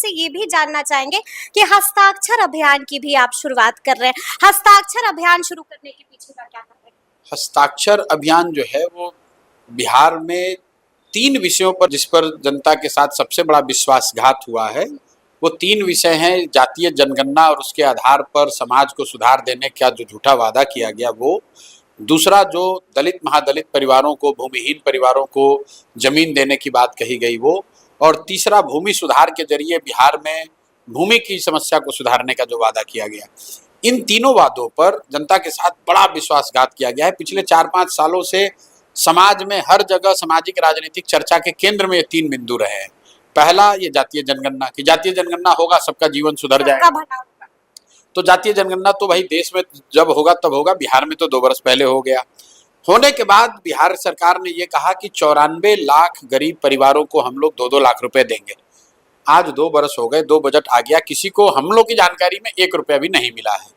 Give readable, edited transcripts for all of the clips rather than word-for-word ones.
आपसे ये भी जानना चाहेंगे कि हस्ताक्षर अभियान की भी आप शुरुआत कर रहे हैं। हस्ताक्षर अभियान शुरू करने के पीछे का क्या कारण है? हस्ताक्षर अभियान जो है वो बिहार में 3 विषयों पर जिस पर जनता के साथ सबसे बड़ा विश्वासघात हुआ है, वो 3 विषय हैं। जातीय जनगणना और उसके आधार पर समाज को सुधार देने का जो झूठा वादा किया गया वो, दूसरा जो दलित महादलित परिवारों को, भूमिहीन परिवारों को जमीन देने की बात कही गई वो, और तीसरा भूमि सुधार के जरिए बिहार में भूमि की समस्या को सुधारने का जो वादा किया गया। इन तीनों वादों पर जनता के साथ बड़ा विश्वासघात किया गया है। पिछले 4-5 सालों से समाज में हर जगह सामाजिक राजनीतिक चर्चा के केंद्र में ये 3 बिंदु रहे हैं। पहला ये जातीय जनगणना, की जातीय जनगणना होगा सबका जीवन सुधर जाएगा। तो जातीय जनगणना तो भाई देश में जब होगा तब होगा, बिहार में तो 2 वर्ष पहले हो गया। होने के बाद बिहार सरकार ने ये कहा कि 94 लाख गरीब परिवारों को हम लोग 2-2 लाख रुपए देंगे। आज 2 वर्ष हो गए, 2 बजट आ गया, किसी को हम लोग की जानकारी में 1 रुपया भी नहीं मिला है।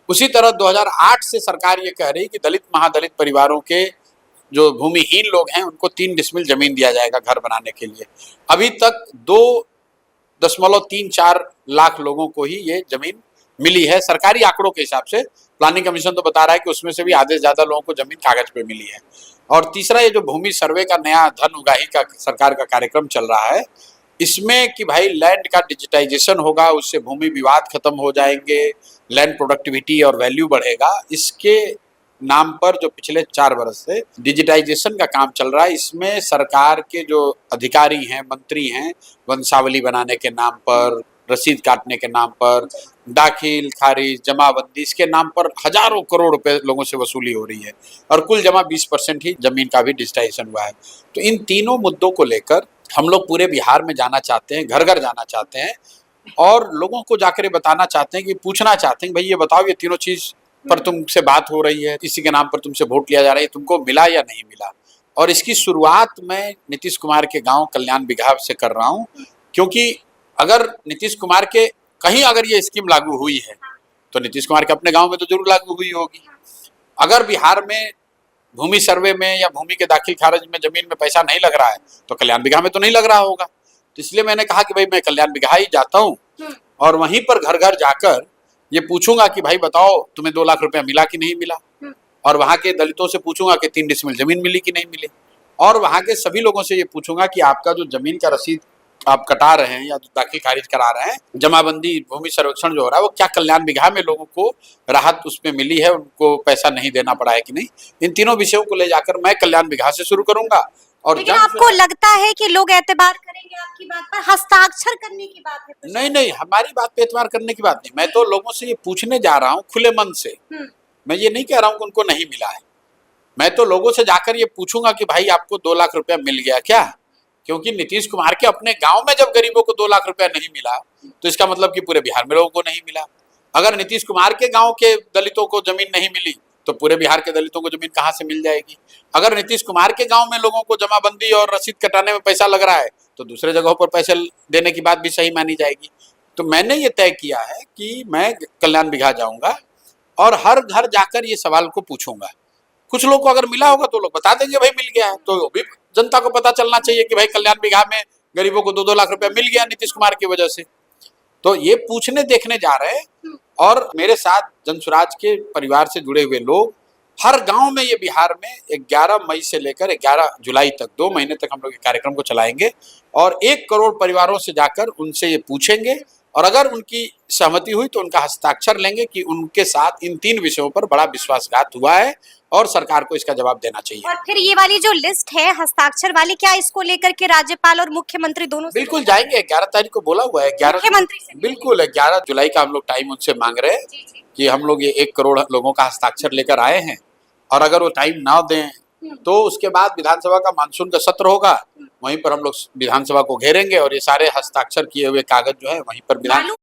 उसी तरह 2008 से सरकार ये कह रही कि दलित महादलित परिवारों के जो भूमिहीन लोग हैं उनको 3 डिसमिल जमीन दिया जाएगा घर बनाने के लिए। अभी तक 2.34 लाख लोगों को ही ये जमीन मिली है सरकारी आंकड़ों के हिसाब से। प्लानिंग कमीशन तो बता रहा है कि उसमें से भी आधे से ज्यादा लोगों को जमीन कागज पे मिली है। और तीसरा ये जो भूमि सर्वे का नया धन उगाही का सरकार का कार्यक्रम चल रहा है, इसमें कि भाई लैंड का डिजिटाइजेशन होगा, उससे भूमि विवाद खत्म हो जाएंगे, लैंड प्रोडक्टिविटी और वैल्यू बढ़ेगा। इसके नाम पर जो पिछले 4 वर्ष से डिजिटाइजेशन का काम चल रहा है, इसमें सरकार के जो अधिकारी हैं, मंत्री हैं, वंशावली बनाने के नाम पर, रसीद काटने के नाम पर, दाखिल खारिज जमाबंदी, इसके नाम पर हजारों करोड़ रुपए लोगों से वसूली हो रही है और कुल जमा 20% ही जमीन का भी डिजिटाइजेशन हुआ है। तो इन तीनों मुद्दों को लेकर हम लोग पूरे बिहार में जाना चाहते हैं, घर घर जाना चाहते हैं और लोगों को जाकर बताना चाहते हैं कि पूछना चाहते हैं भाई ये बताओ, ये तीनों चीज पर तुमसे बात हो रही है, किसी के नाम पर तुमसे वोट लिया जा रहा है, तुमको मिला या नहीं मिला। और इसकी शुरुआत मैं नीतीश कुमार के गांव कल्याण बिघा से कर रहा हूं, क्योंकि अगर नीतीश कुमार के कहीं अगर ये स्कीम लागू हुई है तो नीतीश कुमार के अपने गांव में तो जरूर लागू हुई होगी। अगर बिहार में भूमि सर्वे में या भूमि के दाखिल खारिज में जमीन में पैसा नहीं लग रहा है तो कल्याण बिघा में तो नहीं लग रहा होगा। तो इसलिए मैंने कहा कि भाई मैं कल्याण बिघा ही जाता हूँ और वहीं पर घर घर जाकर ये पूछूंगा कि भाई बताओ तुम्हें 2 लाख रुपया मिला कि नहीं मिला, और वहां के दलितों से पूछूंगा कि 3 डिसमिल जमीन मिली कि नहीं मिली, और वहां के सभी लोगों से ये पूछूंगा कि आपका जो जमीन का रसीद आप कटा रहे हैं या जो दाखिल खारिज करा रहे हैं, जमाबंदी भूमि सर्वेक्षण जो हो रहा है, वो क्या कल्याण बिघा में लोगों को राहत उसमें मिली है, उनको पैसा नहीं देना पड़ा है कि नहीं। इन तीनों विषयों को ले जाकर मैं कल्याण बिघा से शुरू करूंगा। और लेकिन आपको लगता है कि लोग एतबार करेंगे आपकी बात पर? हस्ताक्षर करने की बात है? नहीं नहीं, हमारी बात पे एतबार करने की बात नहीं। मैं तो लोगों से ये पूछने जा रहा हूँ खुले मन से। मैं ये नहीं कह रहा हूँ कि उनको नहीं मिला है। मैं तो लोगों से जाकर ये पूछूंगा कि भाई आपको 2 लाख रुपया मिल गया क्या? क्योंकि नीतीश कुमार के अपने गांव में जब गरीबों को 2 लाख रुपया नहीं मिला तो इसका मतलब कि पूरे बिहार में लोगों को नहीं मिला। अगर नीतीश कुमार के गांव के दलितों को जमीन नहीं मिली तो पूरे बिहार के दलितों को जमीन कहाँ से मिल जाएगी? अगर नीतीश कुमार के गांव में लोगों को जमाबंदी और रसीद कटाने में पैसा लग रहा है तो दूसरे जगहों पर पैसे देने की बात भी सही मानी जाएगी। तो मैंने ये तय किया है कि मैं कल्याण बिघा जाऊंगा और हर घर जाकर ये सवाल को पूछूंगा। कुछ लोग को अगर मिला होगा तो लोग बता देंगे भाई मिल गया है, तो भी जनता को पता चलना चाहिए कि भाई कल्याण बिघा में गरीबों को 2-2 लाख रुपया मिल गया नीतीश कुमार की वजह से। तो ये पूछने देखने जा रहे हैं और मेरे साथ जनसुराज के परिवार से जुड़े हुए लोग हर गांव में ये बिहार में 11 मई से लेकर 11 जुलाई तक 2 महीने तक हम लोग कार्यक्रम को चलाएंगे और 1 करोड़ परिवारों से जाकर उनसे ये पूछेंगे और अगर उनकी सहमति हुई तो उनका हस्ताक्षर लेंगे कि उनके साथ इन 3 विषयों पर बड़ा विश्वासघात हुआ है और सरकार को इसका जवाब देना चाहिए। और फिर ये वाली जो लिस्ट है हस्ताक्षर वाली, क्या इसको लेकर के राज्यपाल और मुख्यमंत्री दोनों से बिल्कुल जाएंगे। 11 तारीख को बोला हुआ है, 11 मुख्यमंत्री से बिल्कुल है। 11 जुलाई का हम लोग टाइम उनसे मांग रहे हैं कि हम लोग ये 1 करोड़ लोगों का हस्ताक्षर लेकर आए हैं और अगर वो टाइम ना दें तो उसके बाद विधानसभा का मानसून का सत्र होगा, वहीं पर हम लोग विधानसभा को घेरेंगे और ये सारे हस्ताक्षर किए हुए कागज जो है वहीं पर विधान